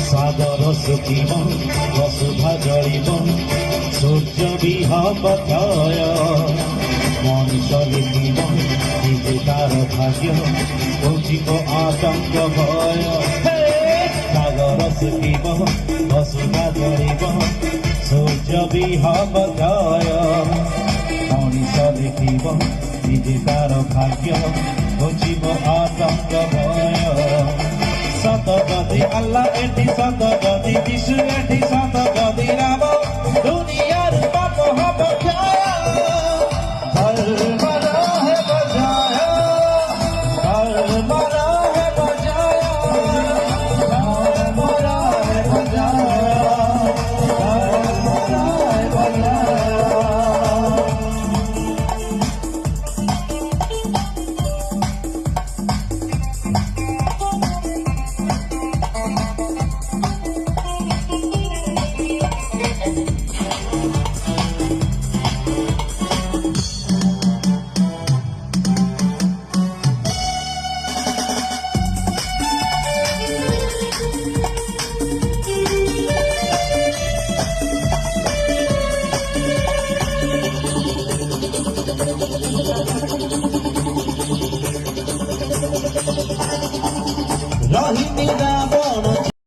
সাগর শুকিব বসুধা জଳିব সূর্য বিহব ক্ষয় মଣିষ লিখিব নিজে তার ভাগ্য বুঝিব আতঙ্ক ভয় সাগর শুকিব বসুধা জଳିব সূর্য বিহব ক্ষয় মনিষ লিখিব নিজে তার ভাগ্য বুঝিব আতঙ্ক ভয় সত যদি আল্লাহ এটি সত যদি যিশু এটি